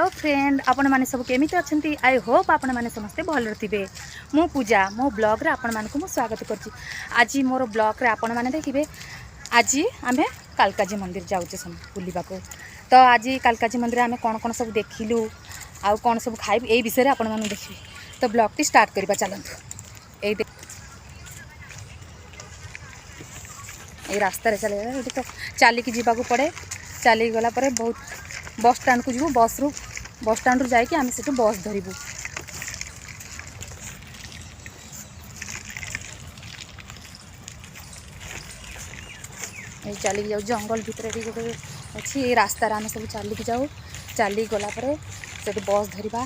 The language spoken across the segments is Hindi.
फ्रेंड आपण मैंने सब केमी अच्छा आई होप आपण मैंने समस्ते भल थे। मु पूजा मो ब्लॉग रे आपण मानक स्वागत करछि। आज मोर ब्लॉग रे आपण मैंने देखिए आज आमे कालकाजी मंदिर जाऊे सब बुलवा को। तो आज कालकाजी मंदिर आमे कौन कौन सब देखिलु आउ कौन सब खाइबु ए विषय रे आपण माने देखिबे। तो ब्लॉग टी स्टार्ट करबा चलतु। ए रास्ता रे चले तो चलिकी जावाक पड़े। चली गला परे बहुत बस स्टाण्ड को जीवु। बस स्टाण्ड जाकि आम से बस धरबू। चलिक जाऊ जंगल भितर गोटे अच्छी रास्ता आम सब चलिक जाऊ। चली गला परे से बस धरवा।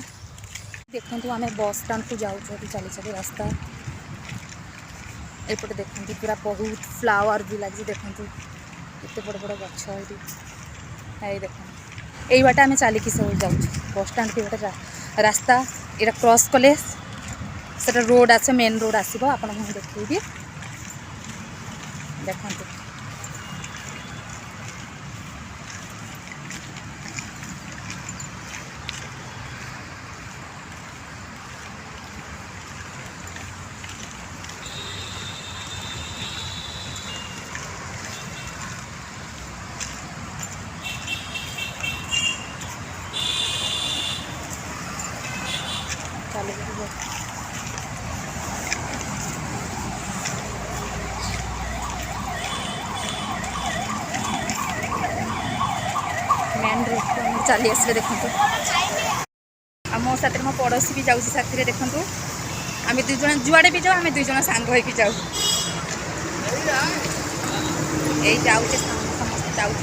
देखु आम बस स्टाण्ड को जाऊँ चली चली रास्ता एपटे देखते पूरा बहुत फ्लावर भी लगी। देखते इतने बड़ बड़ गछ ये देख यही बाटे आम चलिकी सब जाऊँ बस स्टाण्ड के गोटे रास्ता ये क्रॉस कले से रोड आस मेन रोड आसो आप देखी देखते। मेन रोड चली आस देखु मो साथ मो पड़ोसी भी जाऊँ साथी देखु आम दुई जन जुआड़े भी जाऊ आम दुई जन सांग हो जाऊ यही जाऊे समस्त जाऊँ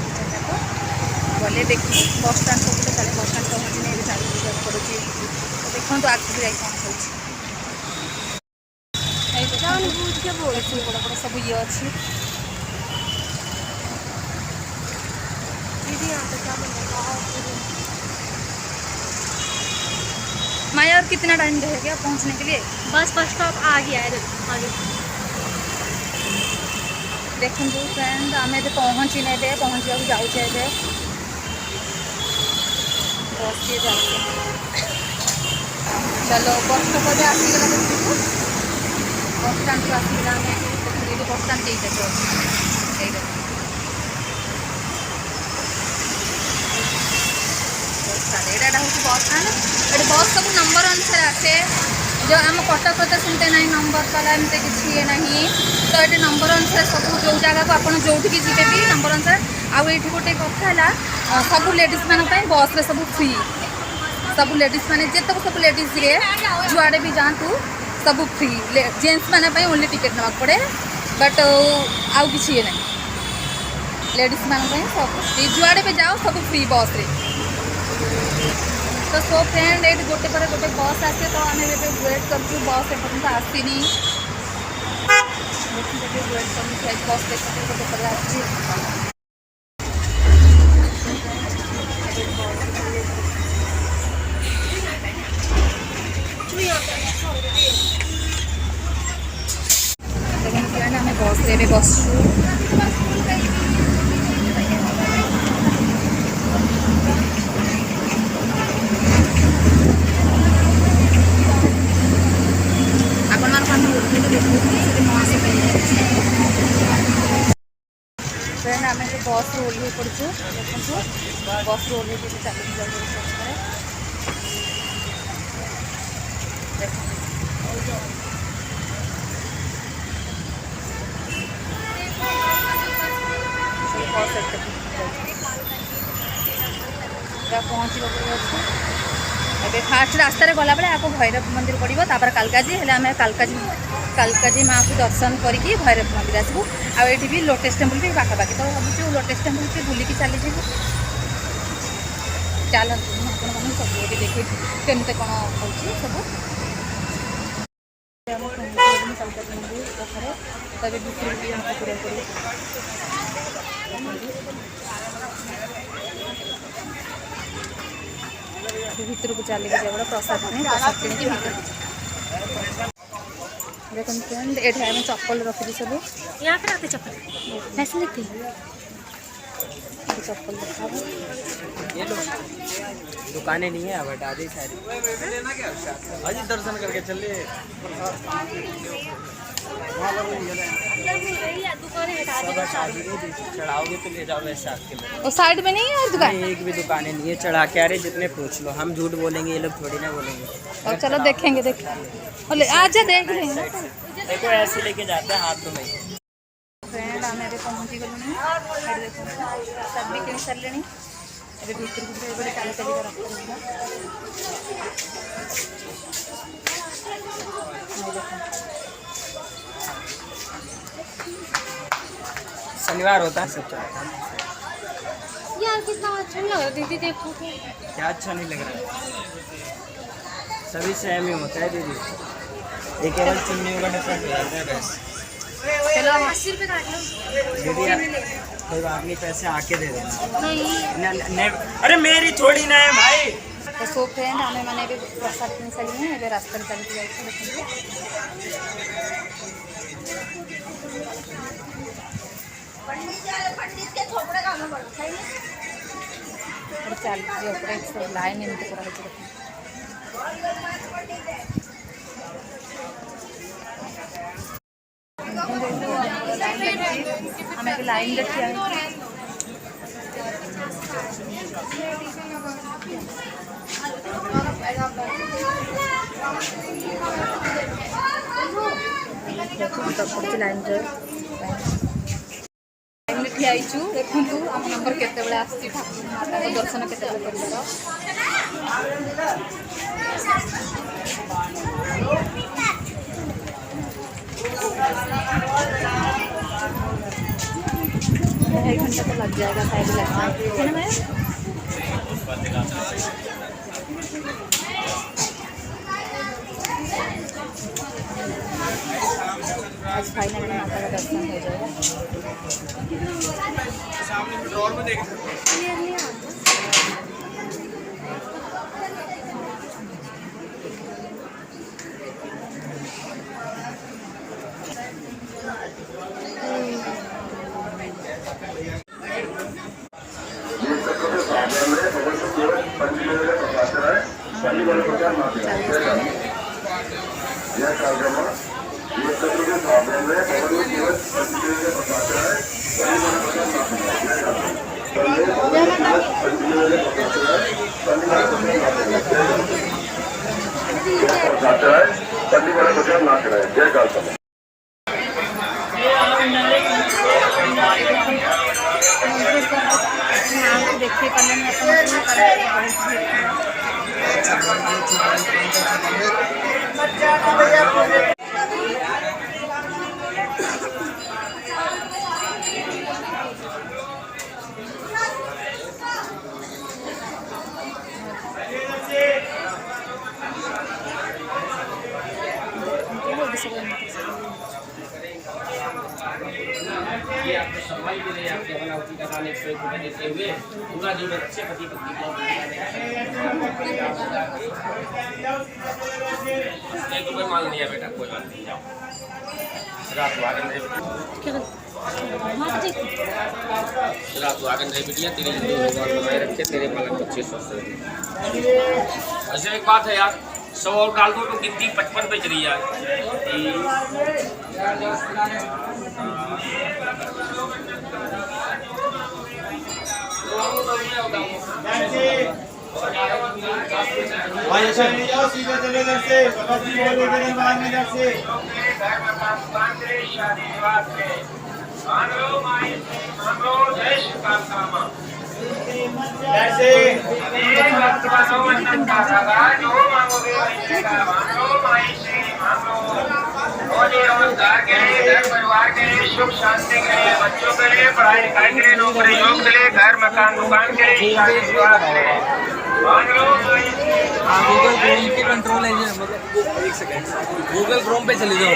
गले देख बस स्टाण्ड सब चले बस स्टाण्ड पहुँचने चल पड़े देखो आगे जाए कौन हो बड़ बड़ सब ये अच्छी माया। और कितना टाइम रहेगा पहुंचने के लिए? बस स्टॉप आ गया है आगे। देखो फ्रेंड आम पहुँची नहीं पहुँच जाऊँ बस ये जाऊँ। चलो बस स्टॉप आसीगला बस स्टाण्ड को आसीगला देखिए बस स्टाण्ड यही यहाँ हूँ बस स्टाण्ड। ये बस सब नंबर अनुसार आसे जो आम कटक तो सेमते ना नंबर वाला एमती किसी ये ना तो ये नंबर अनुसार सब जो जगह को आप जो जी भी नंबर अनुसार आउ ये गोटे कथा सब लेडीज मान बस रे सब फ्री सब लेडीज मैंने जितक सब लेडीज रे जुआड़े भी जातु सब फ्री। जेन्ट्स मैंने ओनली टिकेट ना पड़े बट आउ कि ये ना लेडीज मान सब फ्री जुआड़े भी जाओ सब फ्री बस रे। तो सो फ्रेंड ये गोटे पर गोटे बस आसे तो आम वेट कर बस एपर्तंत आसनी वेट कर बस देखते गोटे पर आस आम बस रे बसु। फ्रेंड आम बस ओह्ल पड़ू देखो बस ओह्ल चलिए पहुँच ए फास्ट रास्तार गला बेले आपको भैरव मंदिर पड़ो तापर कालकाजी हेल्ले आम कालकाजी माँ को दर्शन करके भैरव मंदिर आसबू। आए भी लोटस टेम्पल भी पाखापाखि तो भावुँ लोटस टेम्पल से बुलिकी चली जाऊ। चलते आप सब ये देखिए केमते कौन हो सब कालकाजी मंदिर पाखे तब भितर भी भितर को चलिए जाए प्रसाद प्रसाद किणी भितर देखो फ्रेंड ये आम चप्पल रखी सब यहाँ पे आते चप्पल ऐसे लिखते चप्पल देखा दुकानें नहीं है, अब हटा दी सारी। आज दर्शन करके चलिए। दुकानें हटा सब हटा दी गई, चढ़ाओगे तो ले जाओ वैसे आपके लिए। और साइड में नहीं है और दुकान? नहीं, एक भी दुकानें नहीं है, चढ़ा के आ रहे जितने पूछ लो। हम झूठ बोलेंगे, ये लोग थोड़ी ना बोलेंगे। और चलो देखेंगे और आजा देख लेंगे। देखो ऐसे लेके जाते हैं हाथ में। फ्रेंड आम ଏବେ ପହଞ୍ଚି ଗଲୁଣି। ଏଠି ଦେଖନ୍ତୁ ପ୍ରସାଦ ବି କିଣି ସାରିଲେଣି। ଏବେ ଭିତରକୁ ଯିବେ, ଏବେ ଚାଲି ଚାଲିକା ରଥ ଯିବା। शनिवार होता है सब चढ़ाता है। यार कितना अच्छा लग रहा है दीदी, देखो तो। क्या अच्छा नहीं लग रहा है? सभी सेम ही होता है दीदी, ये केवल चुन्नियों का डिफरेंट हो जाता है बस। चलो 80 रुपये काट लो। दीदी कोई बात नहीं, पैसे आके दे देना। नहीं अरे मेरी छोड़ी ना है भाई। तो सो फ्रेंड आम मैंने भी प्रसाद किଣି सारिलुଣି। ଏବେ ରାସ୍ତାରେ ଚାଲିକି ଯାଉଛୁ। ଦେଖନ୍ତୁ ଚାଲିଛି ଉପରେ ସବୁ ଲାଇନ୍ ଏମିତି କରାହେଇଛି। ଦେଖନ୍ତୁ ଆମେ ଏବେ ଲାଇନ୍ରେ ଠିଆ ହେଇଛୁ। ଲାଇନ୍ରେ ଠିଆ ହେଇଛୁ। ଦେଖନ୍ତୁ ଆମ ନମ୍ବର କେତେବେଳେ ଆସୁଛି, ଠାକୁର ଦର୍ଶନ କେତେବେଳେ କରିବାର। ढाई घंटा तो लग जाएगा शायद, लगता है ना मैम? आज फाइनली माता का दर्शन हो जाएगा। देखिए कल्याण ये आपको सम्मान के लिए आपके बनावटी का दान 101 रुपये देते हुए पूरा जीवन अच्छे पति पत्नी को 1 रुपये मान लिया बेटा, कोई बात नहीं, जाओ रात को आगे मेरे रात को आगे मेरे बिटिया तेरी जिंदगी भगवान बनाए रखे, तेरे पालन बच्चे स्वस्थ रहे। अच्छा एक बात है यार, 100 और डाल दो तो गिनती 55 पे चली जाए। जाओ सीधे चले इधर से, बाद में इधर से। रोजगार के लिए, घर परिवार के लिए, सुख शांति के लिए, बच्चों के लिए, पढ़ाई लिखाई के लिए, नौकरी योग के लिए, घर मकान दुकान के लिए, शादी विवाह के लिए। गूगल क्रोम के कंट्रोल है, मतलब एक सेकंड गूगल क्रोम पे चले जाओ।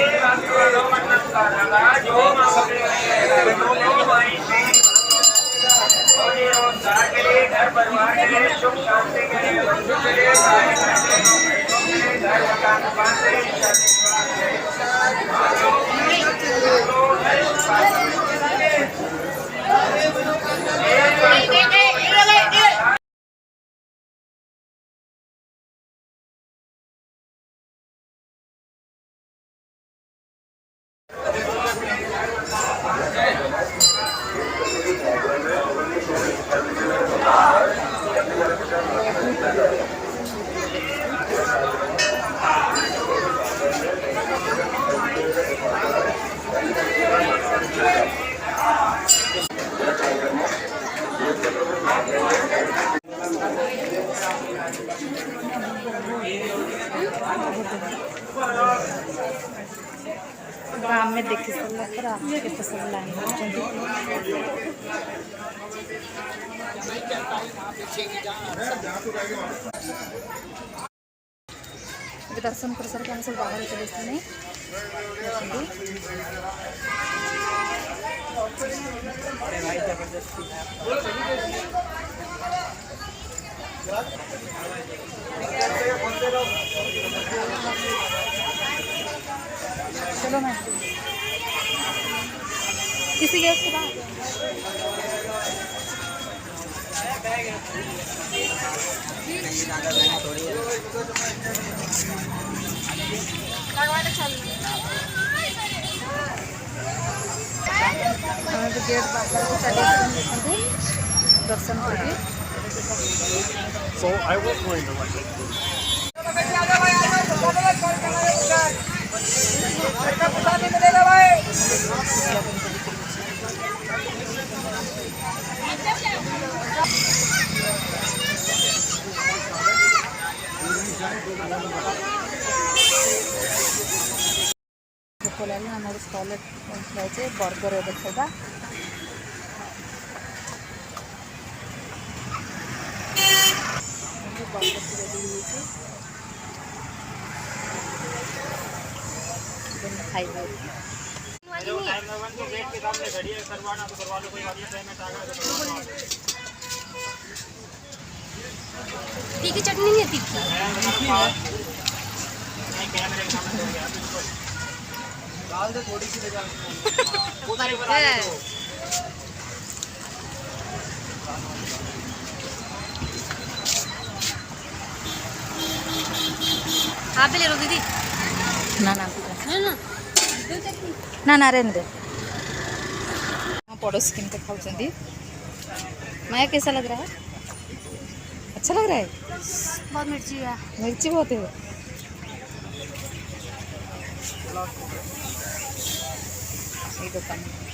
रोजगार के लिए, घर परिवार के लिए, सुख शांति के लिए, बच्चों के लिए, पढ़ाई लिखाई के लिए, घर मकान दुकान के लिए, शादी विवाह के लिए। आम में देखी सारा पर केते सब लाइन दर्शन कर सारे हम सब बाहर चले चलो मैं किसी गेट के बाहर हमें तो गेट बाहर चले दर्शन करके So I was going to like it. आम स्टल है बर्गर देखा खाइबे तीखी चटनी नहीं है तीखी डाल दे थोड़ी सी आप भी ले लो दीदी ना ना है ना ना ना रहने दे पड़ोस किनते खाऊँ माया कैसा लग रहा है अच्छा लग रहा है बहुत मिर्ची है मिर्ची बहुत है ये दुकान